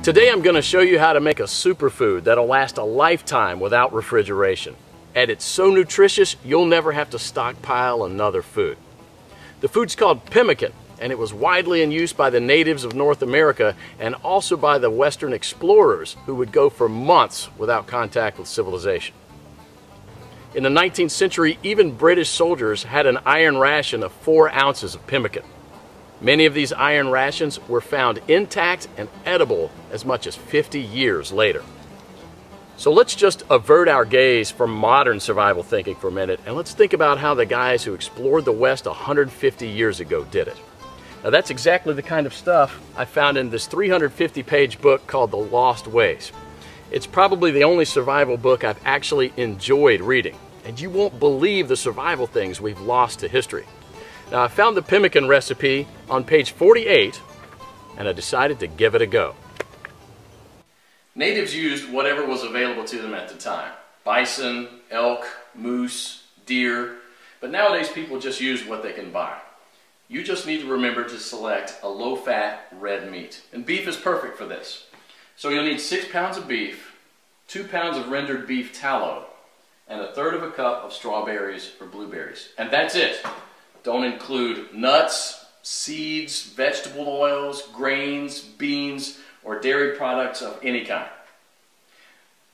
Today I'm going to show you how to make a superfood that'll last a lifetime without refrigeration. And it's so nutritious you'll never have to stockpile another food. The food's called pemmican, and it was widely in use by the natives of North America and also by the Western explorers who would go for months without contact with civilization. In the 19th century, even British soldiers had an iron ration of 4 ounces of pemmican. Many of these iron rations were found intact and edible as much as 50 years later. So let's just avert our gaze from modern survival thinking for a minute, and let's think about how the guys who explored the West 150 years ago did it. Now that's exactly the kind of stuff I found in this 350-page book called The Lost Ways. It's probably the only survival book I've actually enjoyed reading, and you won't believe the survival things we've lost to history. Now I found the pemmican recipe on page 48, and I decided to give it a go. Natives used whatever was available to them at the time. Bison, elk, moose, deer, but nowadays people just use what they can buy. You just need to remember to select a low-fat red meat, and beef is perfect for this. So you'll need 6 pounds of beef, 2 pounds of rendered beef tallow, and 1/3 cup of strawberries or blueberries. And that's it. Don't include nuts, seeds, vegetable oils, grains, beans, or dairy products of any kind.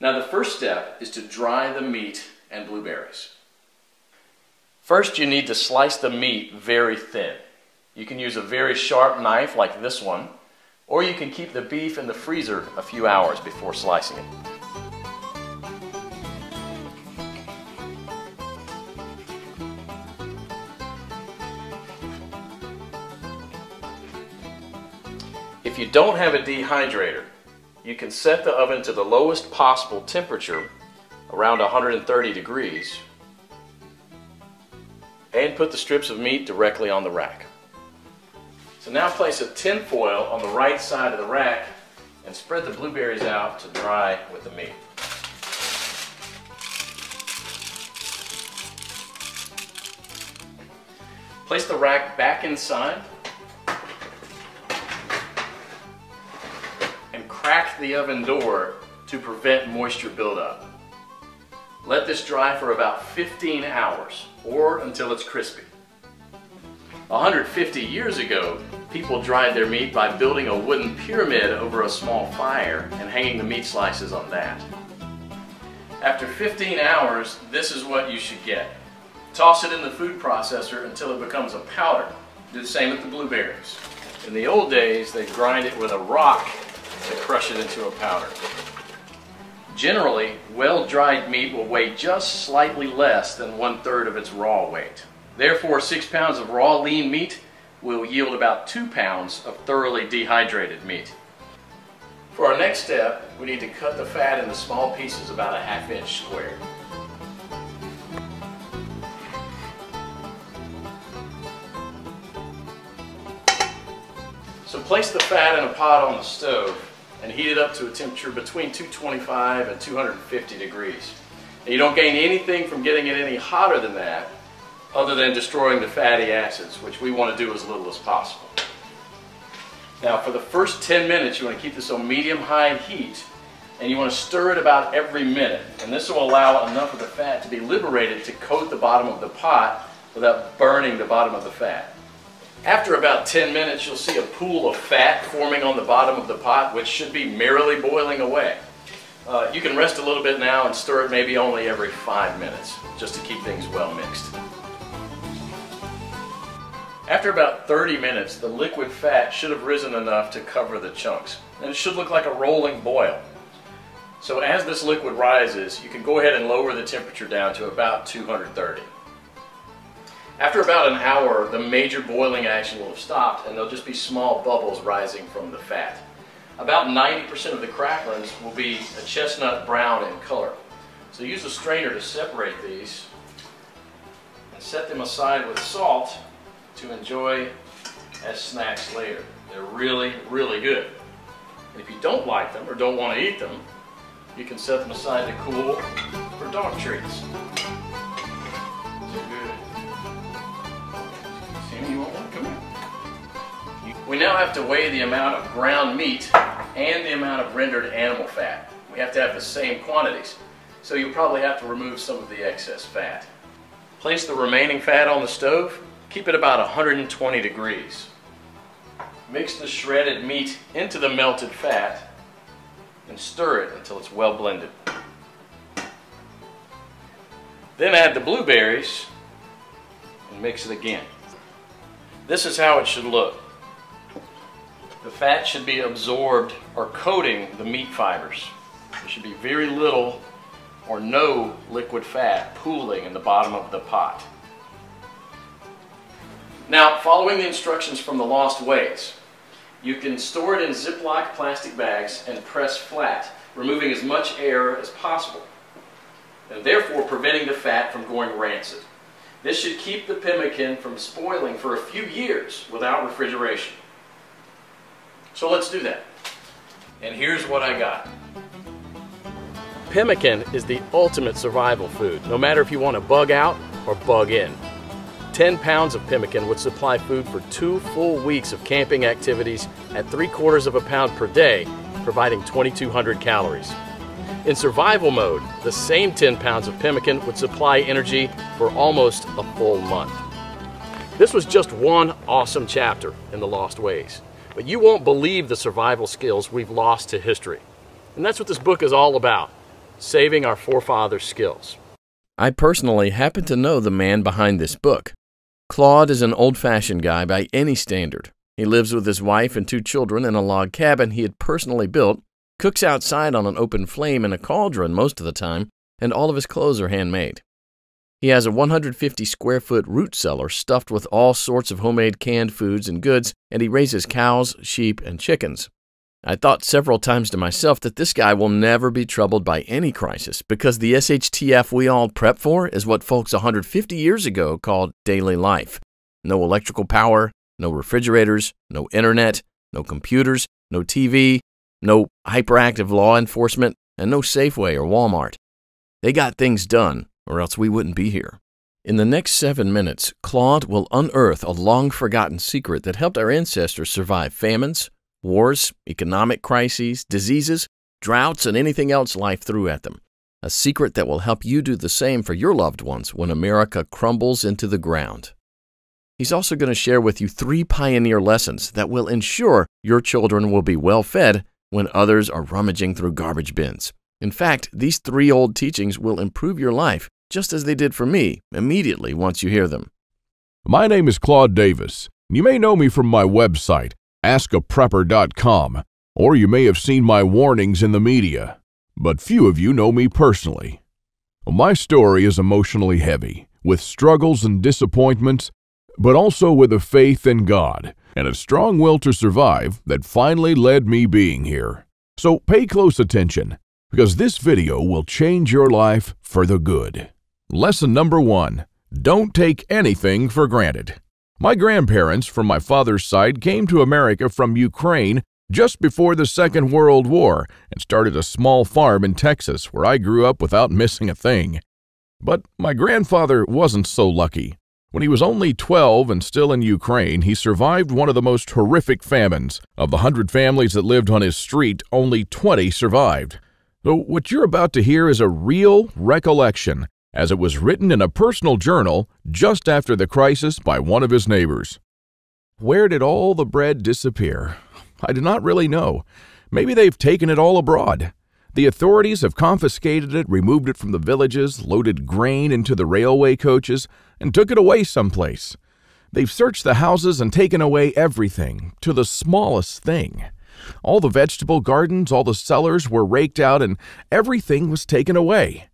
Now the first step is to dry the meat and blueberries. First you need to slice the meat very thin. You can use a very sharp knife like this one, or you can keep the beef in the freezer a few hours before slicing it. If you don't have a dehydrator, you can set the oven to the lowest possible temperature, around 130 degrees, and put the strips of meat directly on the rack. So now place a tin foil on the right side of the rack and spread the blueberries out to dry with the meat. Place the rack back inside and crack the oven door to prevent moisture buildup. Let this dry for about 15 hours or until it's crispy. 150 years ago, people dried their meat by building a wooden pyramid over a small fire and hanging the meat slices on that. After 15 hours, this is what you should get. Toss it in the food processor until it becomes a powder. Do the same with the blueberries. In the old days, they grind it with a rock to crush it into a powder. Generally, well-dried meat will weigh just slightly less than 1/3 of its raw weight. Therefore, 6 pounds of raw lean meat will yield about 2 pounds of thoroughly dehydrated meat. For our next step, we need to cut the fat into small pieces about a 1/2 inch square. So place the fat in a pot on the stove and heat it up to a temperature between 225 and 250 degrees. And you don't gain anything from getting it any hotter than that other than destroying the fatty acids, which we want to do as little as possible. Now for the first 10 minutes you want to keep this on medium-high heat, and you want to stir it about every minute, and this will allow enough of the fat to be liberated to coat the bottom of the pot without burning the bottom of the fat. After about 10 minutes you'll see a pool of fat forming on the bottom of the pot, which should be merrily boiling away. You can rest a little bit now and stir it maybe only every 5 minutes, just to keep things well mixed. After about 30 minutes, the liquid fat should have risen enough to cover the chunks, and it should look like a rolling boil. So as this liquid rises, you can go ahead and lower the temperature down to about 230. After about an hour, the major boiling action will have stopped, and there'll just be small bubbles rising from the fat. About 90% of the cracklings will be a chestnut brown in color. So use a strainer to separate these and set them aside with salt to enjoy as snacks later. They're really, really good. And if you don't like them or don't want to eat them, you can set them aside to cool for dog treats. Sammy, you want one? Come here. We now have to weigh the amount of ground meat and the amount of rendered animal fat. We have to have the same quantities, so you'll probably have to remove some of the excess fat. Place the remaining fat on the stove. Keep it about 120 degrees. Mix the shredded meat into the melted fat and stir it until it's well blended. Then add the blueberries and mix it again. This is how it should look. The fat should be absorbed or coating the meat fibers. There should be very little or no liquid fat pooling in the bottom of the pot. Now, following the instructions from the Lost Ways, you can store it in Ziploc plastic bags and press flat, removing as much air as possible, and therefore preventing the fat from going rancid. This should keep the pemmican from spoiling for a few years without refrigeration. So let's do that. And here's what I got. Pemmican is the ultimate survival food, no matter if you want to bug out or bug in. 10 pounds of pemmican would supply food for 2 full weeks of camping activities at 3/4 of a pound per day, providing 2,200 calories. In survival mode, the same 10 pounds of pemmican would supply energy for almost a full month. This was just one awesome chapter in the Lost Ways, but you won't believe the survival skills we've lost to history. And that's what this book is all about, saving our forefathers' skills. I personally happen to know the man behind this book. Claude is an old-fashioned guy by any standard. He lives with his wife and 2 children in a log cabin he had personally built, cooks outside on an open flame in a cauldron most of the time, and all of his clothes are handmade. He has a 150-square-foot root cellar stuffed with all sorts of homemade canned foods and goods, and he raises cows, sheep, and chickens. I thought several times to myself that this guy will never be troubled by any crisis because the SHTF we all prep for is what folks 150 years ago called daily life. No electrical power, no refrigerators, no internet, no computers, no TV, no hyperactive law enforcement, and no Safeway or Walmart. They got things done, or else we wouldn't be here. In the next 7 minutes, Claude will unearth a long-forgotten secret that helped our ancestors survive famines, wars, economic crises, diseases, droughts, and anything else life threw at them. A secret that will help you do the same for your loved ones when America crumbles into the ground. He's also going to share with you 3 pioneer lessons that will ensure your children will be well fed when others are rummaging through garbage bins. In fact, these 3 old teachings will improve your life, just as they did for me, immediately once you hear them. My name is Claude Davis. You may know me from my website, askaprepper.com, or you may have seen my warnings in the media, but few of you know me personally. My story is emotionally heavy, with struggles and disappointments, but also with a faith in God and a strong will to survive that finally led me being here. So pay close attention, because this video will change your life for the good. Lesson number 1, don't take anything for granted. My grandparents from my father's side came to America from Ukraine just before the Second World War and started a small farm in Texas where I grew up without missing a thing. But my grandfather wasn't so lucky. When he was only 12 and still in Ukraine, he survived one of the most horrific famines. Of the 100 families that lived on his street, only 20 survived. So what you're about to hear is a real recollection, as it was written in a personal journal just after the crisis by one of his neighbors. Where did all the bread disappear? I do not really know. Maybe they've taken it all abroad. The authorities have confiscated it, removed it from the villages, loaded grain into the railway coaches, and took it away someplace. They've searched the houses and taken away everything, to the smallest thing. All the vegetable gardens, all the cellars were raked out, and everything was taken away.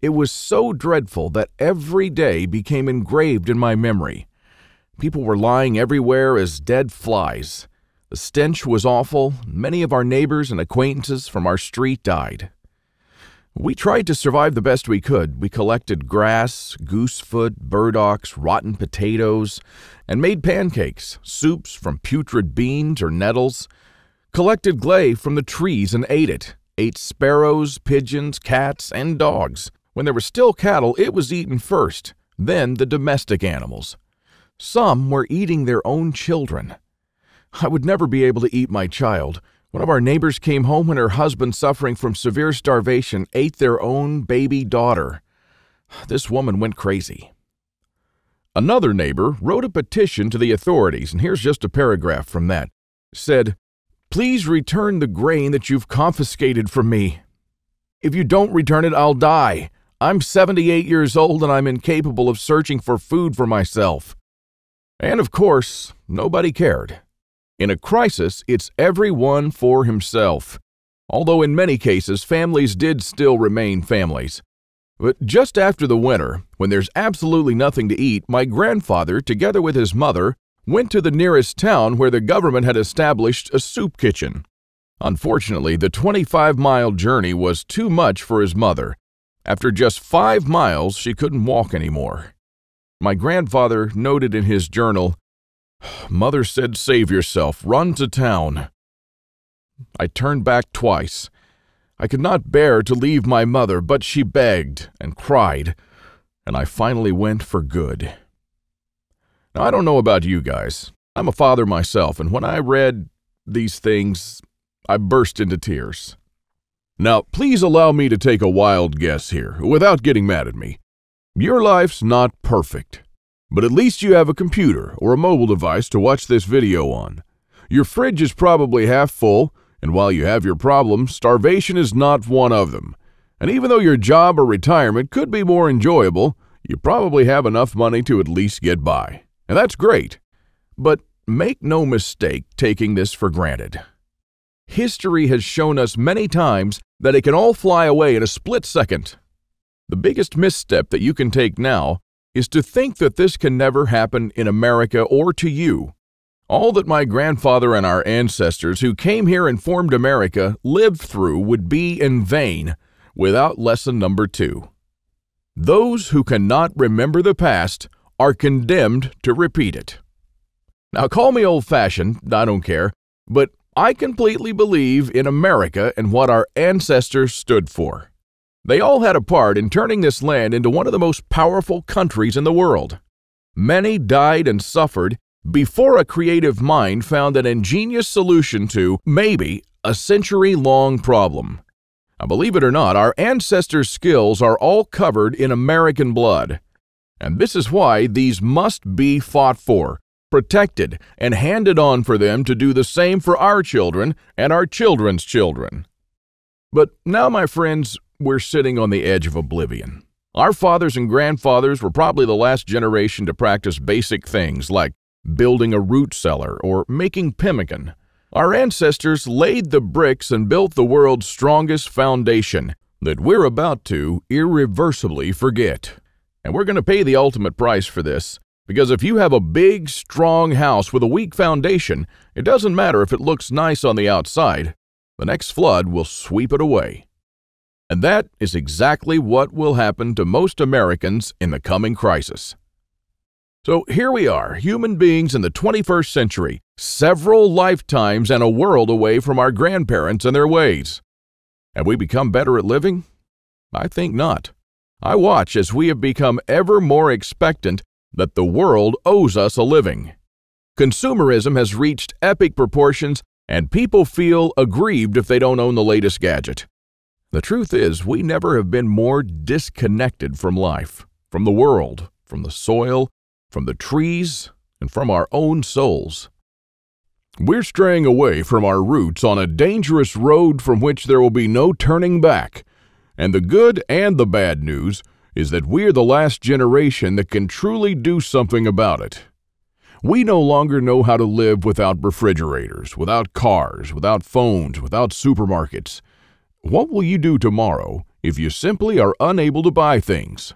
It was so dreadful that every day became engraved in my memory. People were lying everywhere as dead flies. The stench was awful. Many of our neighbors and acquaintances from our street died. We tried to survive the best we could. We collected grass, goosefoot, burdocks, rotten potatoes, and made pancakes, soups from putrid beans or nettles, collected clay from the trees and ate it, ate sparrows, pigeons, cats, and dogs. When there were still cattle, it was eaten first, then the domestic animals. Some were eating their own children. I would never be able to eat my child. One of our neighbors came home when her husband, suffering from severe starvation, ate their own baby daughter. This woman went crazy. Another neighbor wrote a petition to the authorities, and here's just a paragraph from that. It said, "Please return the grain that you've confiscated from me. If you don't return it, I'll die. I'm 78 years old and I'm incapable of searching for food for myself." And of course, nobody cared. In a crisis, it's everyone for himself. Although in many cases, families did still remain families. But just after the winter, when there's absolutely nothing to eat, my grandfather, together with his mother, went to the nearest town where the government had established a soup kitchen. Unfortunately, the 25-mile journey was too much for his mother. After just 5 miles, she couldn't walk anymore. My grandfather noted in his journal, "Mother said, save yourself, run to town." I turned back twice. I could not bear to leave my mother, but she begged and cried, and I finally went for good. Now, I don't know about you guys. I'm a father myself, and when I read these things, I burst into tears. Now, please allow me to take a wild guess here, without getting mad at me. Your life's not perfect, but at least you have a computer or a mobile device to watch this video on. Your fridge is probably half full, and while you have your problems, starvation is not one of them. And even though your job or retirement could be more enjoyable, you probably have enough money to at least get by. And that's great. But make no mistake taking this for granted. History has shown us many times that it can all fly away in a split second. The biggest misstep that you can take now is to think that this can never happen in America or to you. All that my grandfather and our ancestors who came here and formed America lived through would be in vain without lesson number 2. Those who cannot remember the past are condemned to repeat it. Now, call me old-fashioned, I don't care, but I completely believe in America and what our ancestors stood for. They all had a part in turning this land into one of the most powerful countries in the world. Many died and suffered before a creative mind found an ingenious solution to, maybe, a century-long problem. Now, believe it or not, our ancestors' skills are all covered in American blood. And this is why these must be fought for, protected, and handed on for them to do the same for our children and our children's children. But now, my friends, we're sitting on the edge of oblivion. Our fathers and grandfathers were probably the last generation to practice basic things like building a root cellar or making pemmican. Our ancestors laid the bricks and built the world's strongest foundation that we're about to irreversibly forget. And we're going to pay the ultimate price for this. Because if you have a big, strong house with a weak foundation, it doesn't matter if it looks nice on the outside. The next flood will sweep it away. And that is exactly what will happen to most Americans in the coming crisis. So here we are, human beings in the 21st century, several lifetimes and a world away from our grandparents and their ways. Have we become better at living? I think not. I watch as we have become ever more expectant that the world owes us a living. Consumerism has reached epic proportions, and people feel aggrieved if they don't own the latest gadget. The truth is, we never have been more disconnected from life, from the world, from the soil, from the trees, and from our own souls. We're straying away from our roots on a dangerous road from which there will be no turning back. And the good and the bad news is that we're the last generation that can truly do something about it. We no longer know how to live without refrigerators, without cars, without phones, without supermarkets. What will you do tomorrow if you simply are unable to buy things?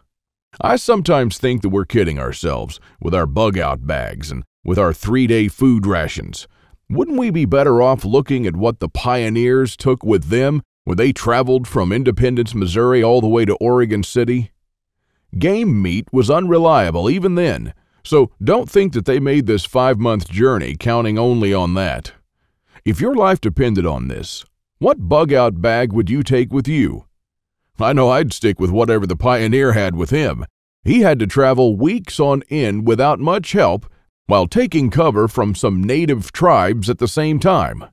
I sometimes think that we're kidding ourselves with our bug-out bags and with our 3-day food rations. Wouldn't we be better off looking at what the pioneers took with them when they traveled from Independence, Missouri all the way to Oregon City? Game meat was unreliable even then, so don't think that they made this 5-month journey counting only on that. If your life depended on this, what bug-out bag would you take with you? I know I'd stick with whatever the pioneer had with him. He had to travel weeks on end without much help while taking cover from some native tribes at the same time.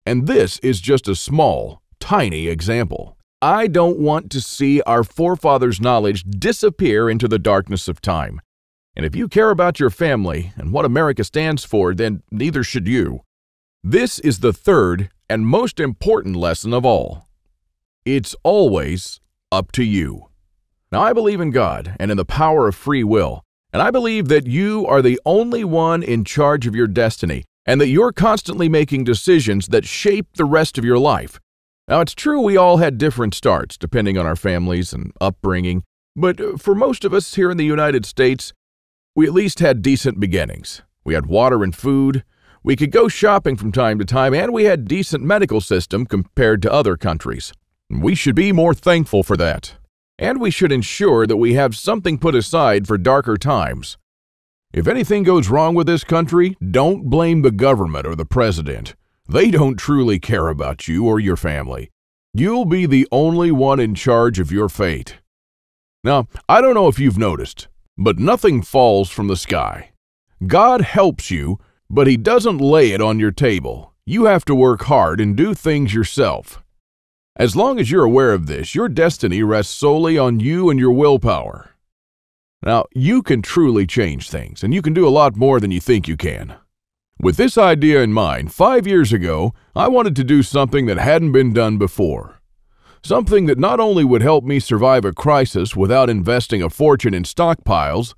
And this is just a small, tiny example. I don't want to see our forefathers' knowledge disappear into the darkness of time. And if you care about your family and what America stands for, then neither should you. This is the third and most important lesson of all. It's always up to you. Now, I believe in God and in the power of free will, and I believe that you are the only one in charge of your destiny, and that you're constantly making decisions that shape the rest of your life. Now, it's true we all had different starts depending on our families and upbringing, but for most of us here in the United States, we at least had decent beginnings. We had water and food, we could go shopping from time to time, and we had a decent medical system compared to other countries. We should be more thankful for that. And we should ensure that we have something put aside for darker times. If anything goes wrong with this country, don't blame the government or the president. They don't truly care about you or your family. You'll be the only one in charge of your fate. Now, I don't know if you've noticed, but nothing falls from the sky. God helps you, but He doesn't lay it on your table. You have to work hard and do things yourself. As long as you're aware of this, your destiny rests solely on you and your willpower. Now, you can truly change things, and you can do a lot more than you think you can. With this idea in mind, 5 years ago, I wanted to do something that hadn't been done before. Something that not only would help me survive a crisis without investing a fortune in stockpiles,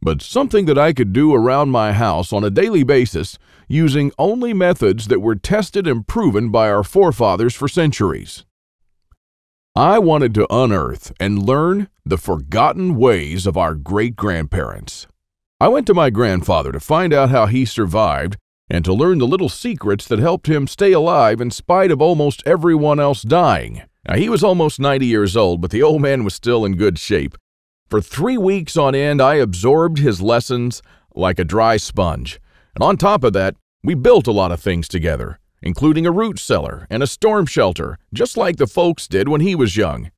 but something that I could do around my house on a daily basis using only methods that were tested and proven by our forefathers for centuries. I wanted to unearth and learn the forgotten ways of our great-grandparents. I went to my grandfather to find out how he survived and to learn the little secrets that helped him stay alive in spite of almost everyone else dying. Now, he was almost 90 years old, but the old man was still in good shape. For 3 weeks on end, I absorbed his lessons like a dry sponge. And on top of that, we built a lot of things together, including a root cellar and a storm shelter, just like the folks did when he was young.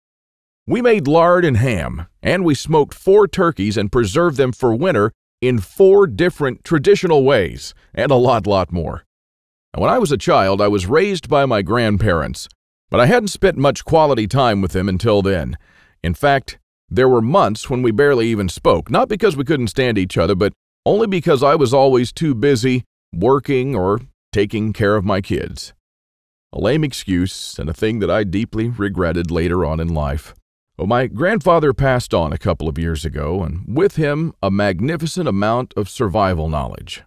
We made lard and ham, and we smoked 4 turkeys and preserved them for winter in 4 different traditional ways, and a lot more. And when I was a child, I was raised by my grandparents, but I hadn't spent much quality time with them until then. In fact, there were months when we barely even spoke, not because we couldn't stand each other, but only because I was always too busy working or taking care of my kids. A lame excuse and a thing that I deeply regretted later on in life. Well, my grandfather passed on a couple of years ago, and with him, a magnificent amount of survival knowledge.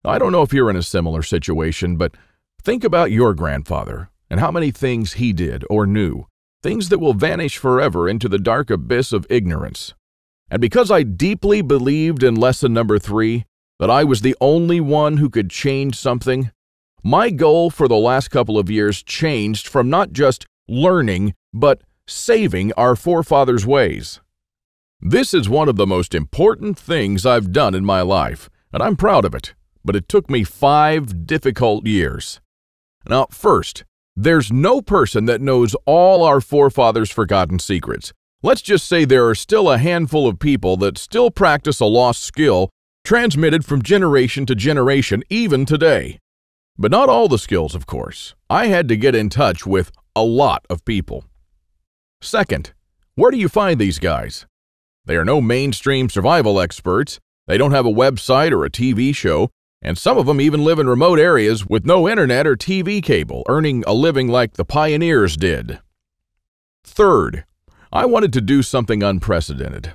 I don't know if you're in a similar situation, but think about your grandfather and how many things he did or knew, things that will vanish forever into the dark abyss of ignorance. And because I deeply believed in lesson number 3, that I was the only one who could change something, my goal for the last couple of years changed from not just learning, but saving our forefathers' ways. This is one of the most important things I've done in my life, and I'm proud of it, but it took me 5 difficult years. Now, first, there's no person that knows all our forefathers' forgotten secrets. Let's just say there are still a handful of people that still practice a lost skill transmitted from generation to generation, even today. But not all the skills, of course. I had to get in touch with a lot of people. Second, where do you find these guys? They are no mainstream survival experts, they don't have a website or a TV show, and some of them even live in remote areas with no internet or TV cable, earning a living like the pioneers did. Third, I wanted to do something unprecedented.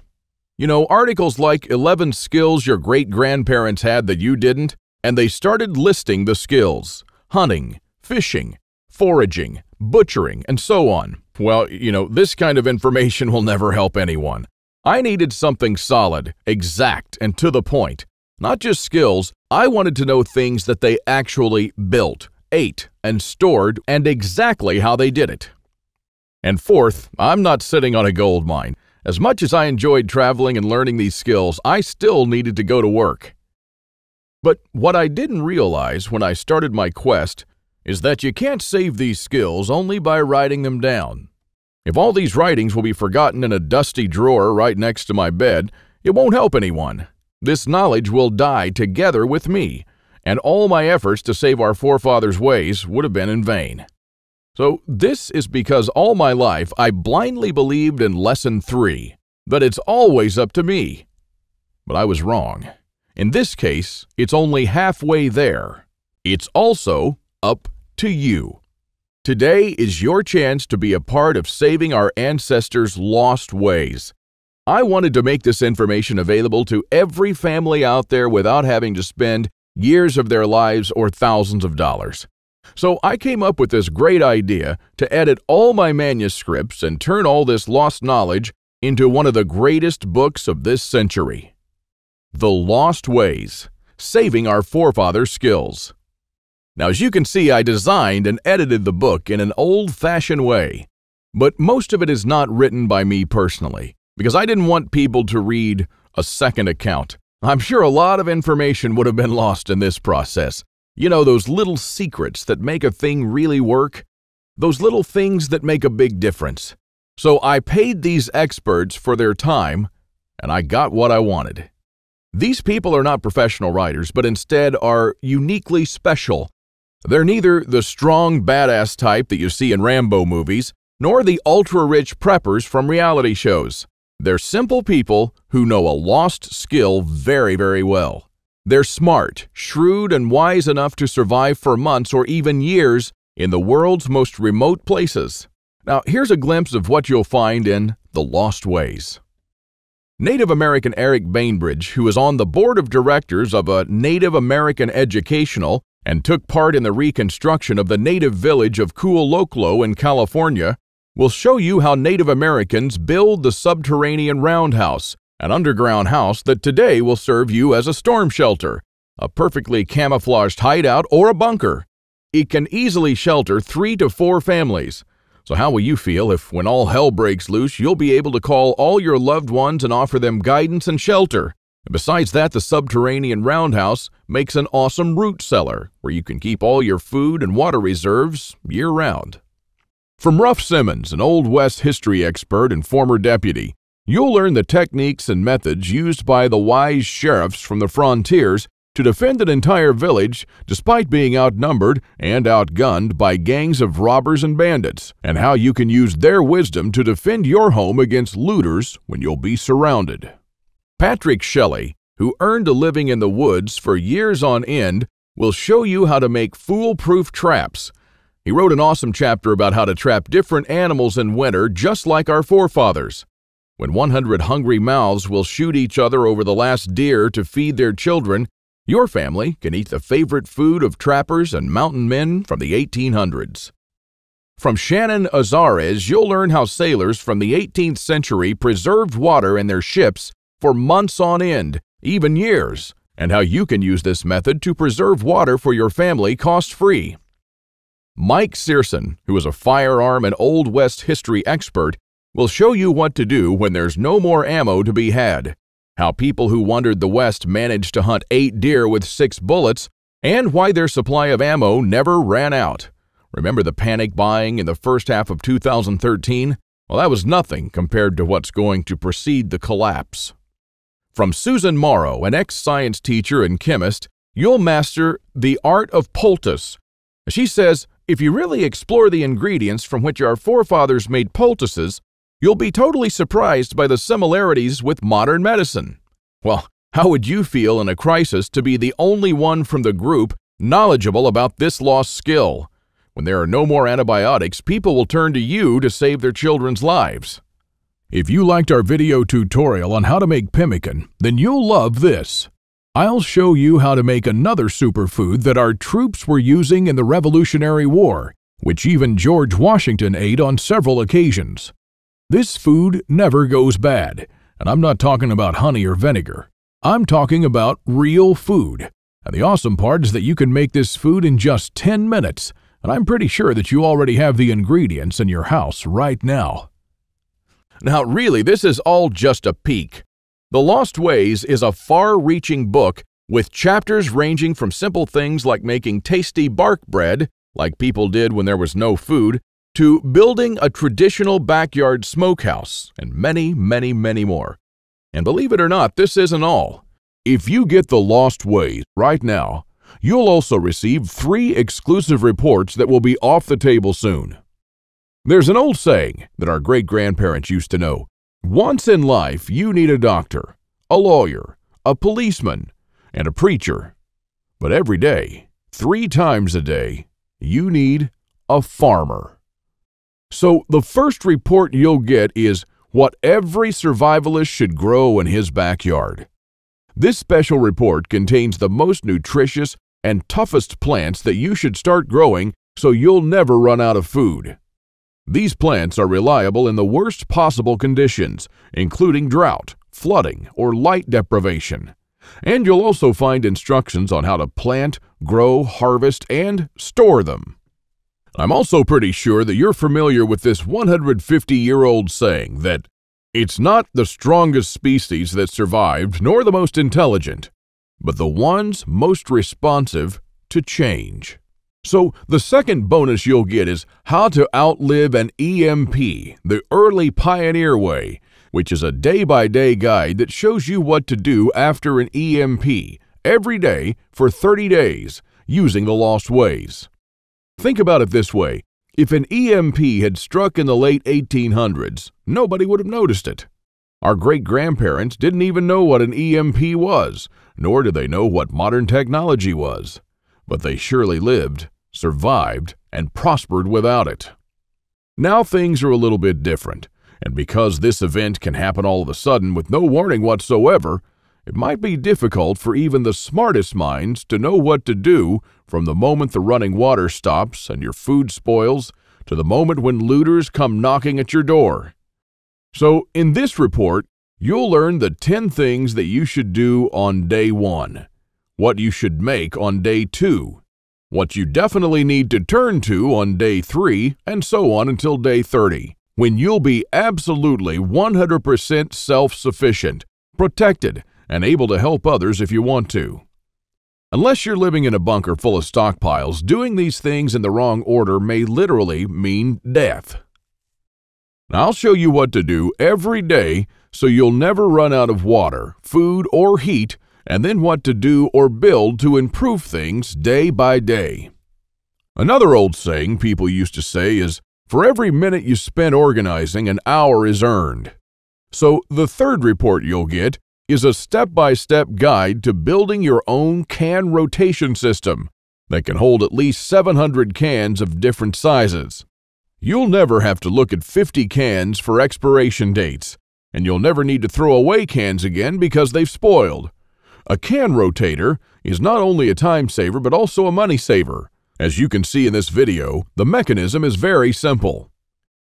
You know, articles like 11 skills your great-grandparents had that you didn't, and they started listing the skills: hunting, fishing, foraging, butchering, and so on. Well, you know, this kind of information will never help anyone. I needed something solid, exact, and to the point. Not just skills, I wanted to know things that they actually built, ate, and stored, and exactly how they did it. And fourth, I'm not sitting on a gold mine. As much as I enjoyed traveling and learning these skills, I still needed to go to work. But what I didn't realize when I started my quest is that you can't save these skills only by writing them down. If all these writings will be forgotten in a dusty drawer right next to my bed, it won't help anyone. This knowledge will die together with me, and all my efforts to save our forefathers' ways would have been in vain. So this is because all my life I blindly believed in Lesson 3, that it's always up to me. But I was wrong. In this case, it's only halfway there. It's also up to you. Today is your chance to be a part of saving our ancestors' lost ways. I wanted to make this information available to every family out there without having to spend years of their lives or thousands of dollars. So I came up with this great idea to edit all my manuscripts and turn all this lost knowledge into one of the greatest books of this century. The Lost Ways, Saving Our Forefathers' Skills. Now, as you can see, I designed and edited the book in an old-fashioned way, but most of it is not written by me personally, because I didn't want people to read a second account. I'm sure a lot of information would have been lost in this process. You know, those little secrets that make a thing really work? Those little things that make a big difference. So I paid these experts for their time, and I got what I wanted. These people are not professional writers, but instead are uniquely special. They're neither the strong, badass type that you see in Rambo movies, nor the ultra-rich preppers from reality shows. They're simple people who know a lost skill very, very well. They're smart, shrewd, and wise enough to survive for months or even years in the world's most remote places. Now, here's a glimpse of what you'll find in The Lost Ways. Native American Eric Bainbridge, who is on the board of directors of a Native American educational and took part in the reconstruction of the native village of Kualoklo in California, will show you how Native Americans build the subterranean roundhouse, an underground house that today will serve you as a storm shelter, a perfectly camouflaged hideout, or a bunker. It can easily shelter 3 to 4 families. So how will you feel if, when all hell breaks loose, you'll be able to call all your loved ones and offer them guidance and shelter? Besides that, the subterranean roundhouse makes an awesome root cellar where you can keep all your food and water reserves year-round. From Ruff Simmons, an Old West history expert and former deputy, you'll learn the techniques and methods used by the wise sheriffs from the frontiers to defend an entire village despite being outnumbered and outgunned by gangs of robbers and bandits, and how you can use their wisdom to defend your home against looters when you'll be surrounded. Patrick Shelley, who earned a living in the woods for years on end, will show you how to make foolproof traps. He wrote an awesome chapter about how to trap different animals in winter just like our forefathers. When 100 hungry mouths will shoot each other over the last deer to feed their children, your family can eat the favorite food of trappers and mountain men from the 1800s. From Shannon Azares, you'll learn how sailors from the 18th century preserved water in their ships for months on end, even years, and how you can use this method to preserve water for your family cost-free. Mike Searson, who is a firearm and Old West history expert, will show you what to do when there's no more ammo to be had, how people who wandered the West managed to hunt 8 deer with 6 bullets, and why their supply of ammo never ran out. Remember the panic buying in the first half of 2013? Well, that was nothing compared to what's going to precede the collapse. From Susan Morrow, an ex-science teacher and chemist, you'll master the art of poultice. She says, if you really explore the ingredients from which our forefathers made poultices, you'll be totally surprised by the similarities with modern medicine. Well, how would you feel in a crisis to be the only one from the group knowledgeable about this lost skill? When there are no more antibiotics, people will turn to you to save their children's lives. If you liked our video tutorial on how to make pemmican, then you'll love this. I'll show you how to make another superfood that our troops were using in the Revolutionary War, which even George Washington ate on several occasions. This food never goes bad, and I'm not talking about honey or vinegar. I'm talking about real food. And the awesome part is that you can make this food in just 10 minutes, and I'm pretty sure that you already have the ingredients in your house right now. Now, really, this is all just a peek. The Lost Ways is a far-reaching book with chapters ranging from simple things like making tasty bark bread, like people did when there was no food, to building a traditional backyard smokehouse, and many, many, many more. And believe it or not, this isn't all. If you get The Lost Ways right now, You'll also receive 3 exclusive reports that will be off the table soon. There's an old saying that our great-grandparents used to know. Once in life, you need a doctor, a lawyer, a policeman, and a preacher. But every day, 3 times a day, you need a farmer. So the first report you'll get is what every survivalist should grow in his backyard. This special report contains the most nutritious and toughest plants that you should start growing so you'll never run out of food. These plants are reliable in the worst possible conditions, including drought, flooding, or light deprivation. And you'll also find instructions on how to plant, grow, harvest, and store them. I'm also pretty sure that you're familiar with this 150-year-old saying that it's not the strongest species that survived nor the most intelligent, but the ones most responsive to change. So the second bonus you'll get is how to outlive an EMP, the early pioneer way, which is a day-by-day guide that shows you what to do after an EMP every day for 30 days using the lost ways. Think about it this way. If an EMP had struck in the late 1800s, nobody would have noticed it. Our great-grandparents didn't even know what an EMP was, nor did they know what modern technology was. But they surely lived, survived, and prospered without it. Now things are a little bit different, and because this event can happen all of a sudden with no warning whatsoever, it might be difficult for even the smartest minds to know what to do from the moment the running water stops and your food spoils to the moment when looters come knocking at your door. So in this report, you'll learn the 10 things that you should do on day 1, what you should make on day 2, what you definitely need to turn to on day 3, and so on until day 30, when you'll be absolutely 100% self-sufficient, protected, and able to help others if you want to. Unless you're living in a bunker full of stockpiles, doing these things in the wrong order may literally mean death. Now, I'll show you what to do every day so you'll never run out of water, food, or heat, and then what to do or build to improve things day by day. Another old saying people used to say is, for every minute you spend organizing, an hour is earned. So the third report you'll get is a step-by-step guide to building your own can rotation system that can hold at least 700 cans of different sizes. You'll never have to look at 50 cans for expiration dates, and you'll never need to throw away cans again because they've spoiled. A can rotator is not only a time saver but also a money saver. As you can see in this video, the mechanism is very simple.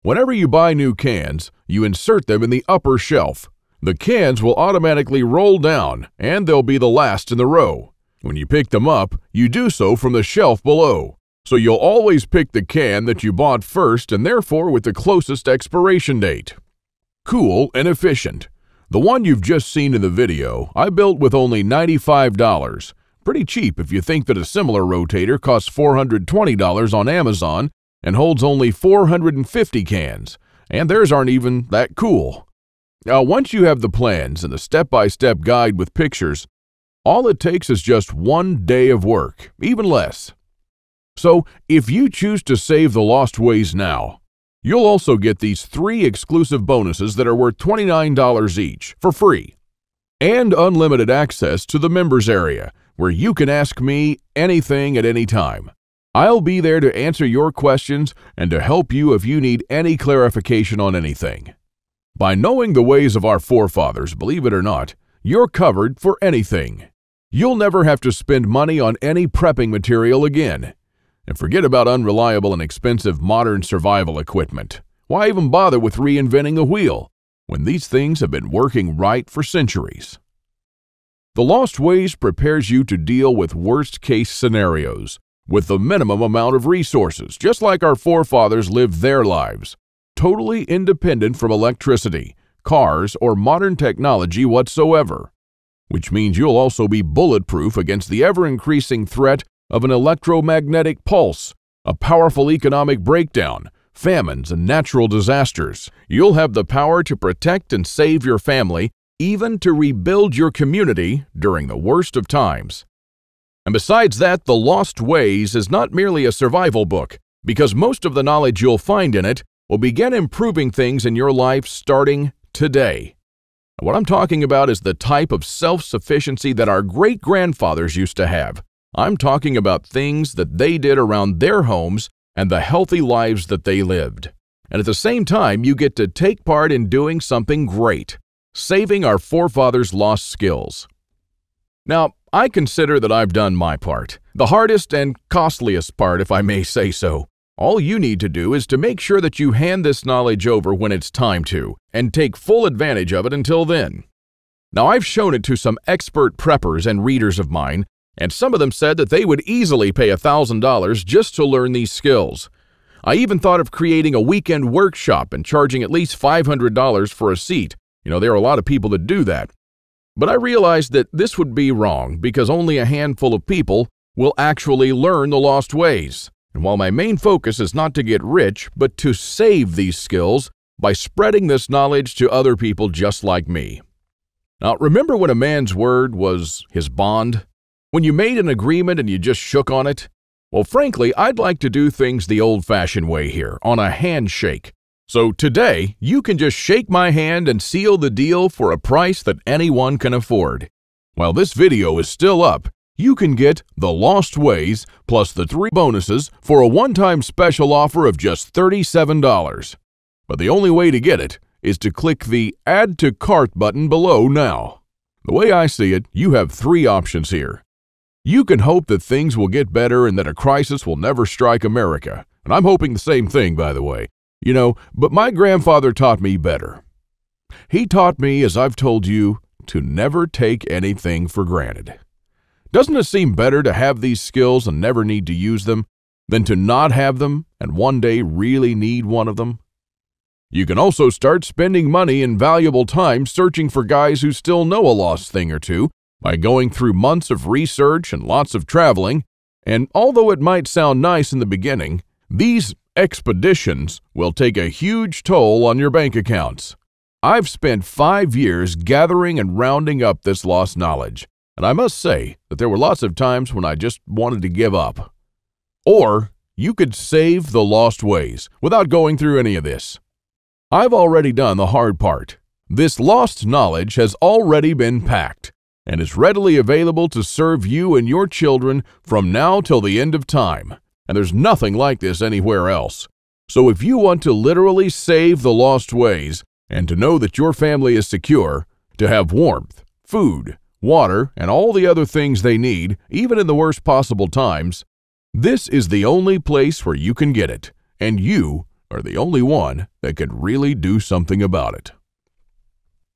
Whenever you buy new cans, you insert them in the upper shelf. The cans will automatically roll down, and they'll be the last in the row. When you pick them up, you do so from the shelf below. So you'll always pick the can that you bought first and therefore with the closest expiration date. Cool and efficient. The one you've just seen in the video, I built with only $95. Pretty cheap if you think that a similar rotator costs $420 on Amazon and holds only 450 cans, and theirs aren't even that cool. Now, once you have the plans and the step-by-step guide with pictures, all it takes is just 1 day of work, even less. So, if you choose to save the lost ways now, you'll also get these 3 exclusive bonuses that are worth $29 each for free, and unlimited access to the members area, where you can ask me anything at any time. I'll be there to answer your questions and to help you if you need any clarification on anything. By knowing the ways of our forefathers, believe it or not, you're covered for anything. You'll never have to spend money on any prepping material again. And forget about unreliable and expensive modern survival equipment. Why even bother with reinventing the wheel when these things have been working right for centuries? The Lost Ways prepares you to deal with worst-case scenarios with the minimum amount of resources, just like our forefathers lived their lives, totally independent from electricity, cars, or modern technology whatsoever. Which means you'll also be bulletproof against the ever-increasing threat of an electromagnetic pulse, a powerful economic breakdown, famines, and natural disasters. You'll have the power to protect and save your family, even to rebuild your community during the worst of times. And besides that, The Lost Ways is not merely a survival book, because most of the knowledge you'll find in it will begin improving things in your life starting today. And what I'm talking about is the type of self-sufficiency that our great-grandfathers used to have. I'm talking about things that they did around their homes and the healthy lives that they lived. And at the same time, you get to take part in doing something great, saving our forefathers' lost skills. Now, I consider that I've done my part, the hardest and costliest part, if I may say so. All you need to do is to make sure that you hand this knowledge over when it's time to, and take full advantage of it until then. Now, I've shown it to some expert preppers and readers of mine, and some of them said that they would easily pay $1,000 just to learn these skills. I even thought of creating a weekend workshop and charging at least $500 for a seat. There are a lot of people that do that. But I realized that this would be wrong because only a handful of people will actually learn the lost ways. And while my main focus is not to get rich, but to save these skills by spreading this knowledge to other people just like me. Now, remember when a man's word was his bond? When you made an agreement and you just shook on it? Well, frankly, I'd like to do things the old-fashioned way here, on a handshake. So today, you can just shake my hand and seal the deal for a price that anyone can afford. While this video is still up, you can get The Lost Ways plus the 3 bonuses for a one-time special offer of just $37. But the only way to get it is to click the Add to Cart button below now. The way I see it, you have 3 options here. You can hope that things will get better and that a crisis will never strike America. And I'm hoping the same thing, by the way. But my grandfather taught me better. He taught me, as I've told you, to never take anything for granted. Doesn't it seem better to have these skills and never need to use them than to not have them and one day really need one of them? You can also start spending money and valuable time searching for guys who still know a lost thing or two by going through months of research and lots of traveling. And although it might sound nice in the beginning, these expeditions will take a huge toll on your bank accounts. I've spent 5 years gathering and rounding up this lost knowledge, and I must say that there were lots of times when I just wanted to give up. Or you could save the lost ways without going through any of this. I've already done the hard part. This lost knowledge has already been packed and is readily available to serve you and your children from now till the end of time. And there's nothing like this anywhere else. So if you want to literally save the lost ways and to know that your family is secure, to have warmth, food, water, and all the other things they need, even in the worst possible times, this is the only place where you can get it, and you are the only one that can really do something about it.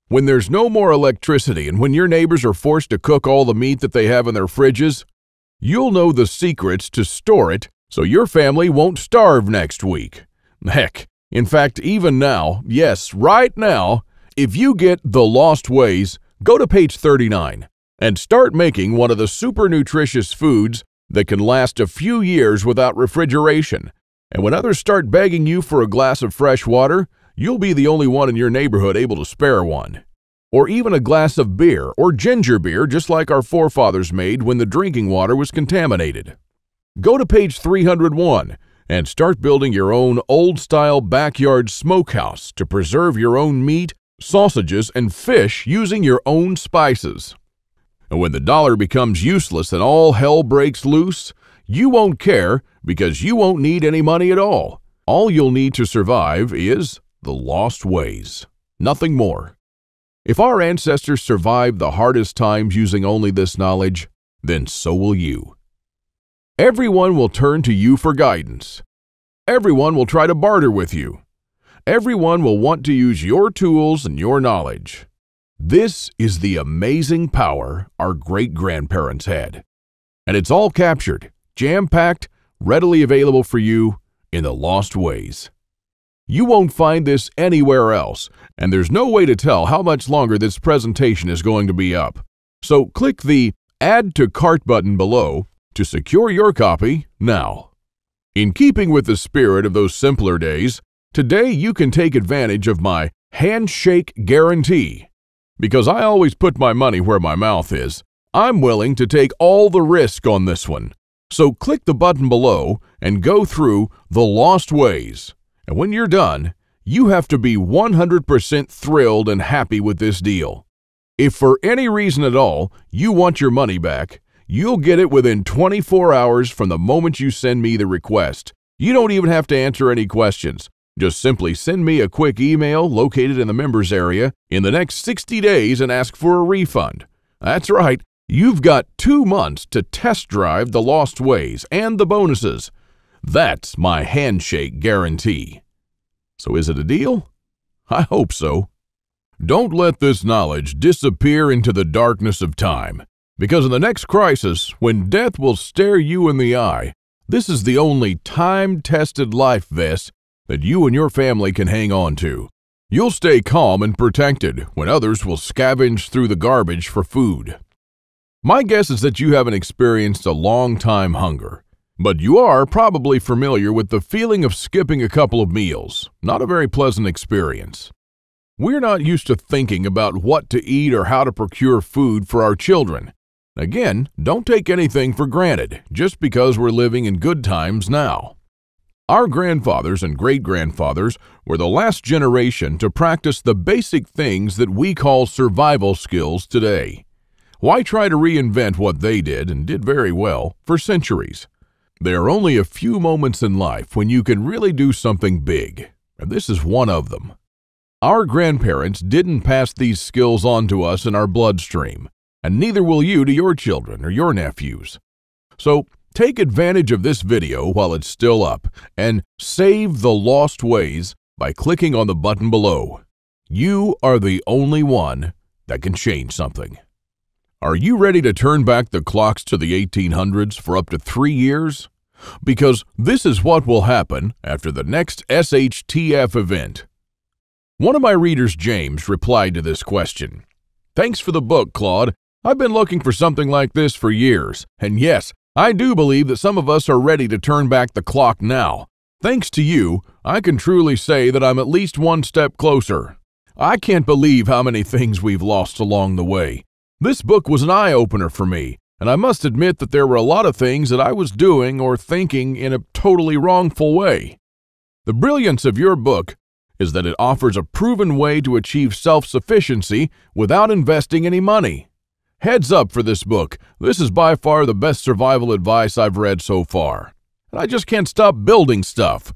When there's no more electricity and when your neighbors are forced to cook all the meat that they have in their fridges, you'll know the secrets to store it so your family won't starve next week. Heck, in fact, even now, yes, right now, if you get The Lost Ways, go to page 39 and start making one of the super nutritious foods that can last a few years without refrigeration. And when others start begging you for a glass of fresh water, you'll be the only one in your neighborhood able to spare one. Or even a glass of beer or ginger beer, just like our forefathers made when the drinking water was contaminated. Go to page 301 and start building your own old-style backyard smokehouse to preserve your own meat, sausages, and fish using your own spices. And when the dollar becomes useless and all hell breaks loose, you won't care because you won't need any money at all. All you'll need to survive is the lost ways. Nothing more. If our ancestors survived the hardest times using only this knowledge, then so will you. Everyone will turn to you for guidance. Everyone will try to barter with you. Everyone will want to use your tools and your knowledge. This is the amazing power our great-grandparents had. And it's all captured, jam-packed, readily available for you in The Lost Ways. You won't find this anywhere else, and there's no way to tell how much longer this presentation is going to be up. So click the Add to Cart button below to secure your copy now. In keeping with the spirit of those simpler days, today you can take advantage of my handshake guarantee. Because I always put my money where my mouth is, I'm willing to take all the risk on this one. So click the button below and go through The Lost Ways. And when you're done, you have to be 100% thrilled and happy with this deal. If for any reason at all you want your money back, you'll get it within 24 hours from the moment you send me the request. You don't even have to answer any questions. Just simply send me a quick email located in the members area in the next 60 days and ask for a refund. That's right, you've got 2 months to test drive The Lost Ways and the bonuses. That's my handshake guarantee. So is it a deal? I hope so. Don't let this knowledge disappear into the darkness of time, because in the next crisis, when death will stare you in the eye, this is the only time-tested life vest that you and your family can hang on to. You'll stay calm and protected when others will scavenge through the garbage for food. My guess is that you haven't experienced a long-time hunger, but you are probably familiar with the feeling of skipping a couple of meals. Not a very pleasant experience. We're not used to thinking about what to eat or how to procure food for our children. Again, don't take anything for granted just because we're living in good times now. Our grandfathers and great-grandfathers were the last generation to practice the basic things that we call survival skills today. Why try to reinvent what they did and did very well for centuries? There are only a few moments in life when you can really do something big, and this is one of them. Our grandparents didn't pass these skills on to us in our bloodstream, and neither will you to your children or your nephews. So take advantage of this video while it's still up and save The Lost Ways by clicking on the button below. You are the only one that can change something. Are you ready to turn back the clocks to the 1800s for up to 3 years? Because this is what will happen after the next SHTF event. One of my readers, James, replied to this question. Thanks for the book, Claude. I've been looking for something like this for years. And yes, I do believe that some of us are ready to turn back the clock now. Thanks to you, I can truly say that I'm at least one step closer. I can't believe how many things we've lost along the way. This book was an eye-opener for me, and I must admit that there were a lot of things that I was doing or thinking in a totally wrongful way. The brilliance of your book is that it offers a proven way to achieve self-sufficiency without investing any money. Heads up for this book. This is by far the best survival advice I've read so far. And I just can't stop building stuff.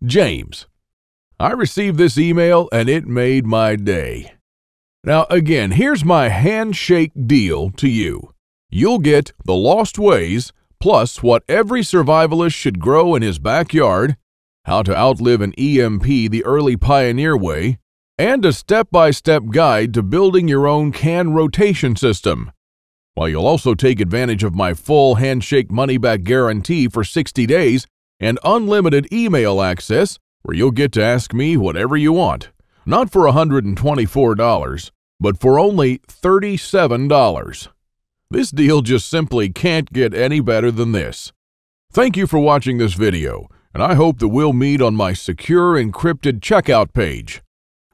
James. I received this email and it made my day. Now again, here's my handshake deal to you. You'll get The Lost Ways, plus what every survivalist should grow in his backyard, how to outlive an EMP the early pioneer way, and a step-by-step guide to building your own can rotation system. While you'll also take advantage of my full handshake money-back guarantee for 60 days and unlimited email access where you'll get to ask me whatever you want. Not for $124, but for only $37. This deal just simply can't get any better than this. Thank you for watching this video, and I hope that we'll meet on my secure encrypted checkout page.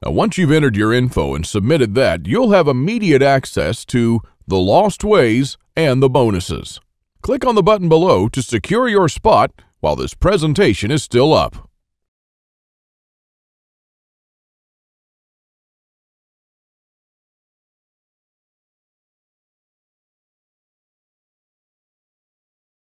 Now, once you've entered your info and submitted that, you'll have immediate access to The Lost Ways and the bonuses. Click on the button below to secure your spot while this presentation is still up.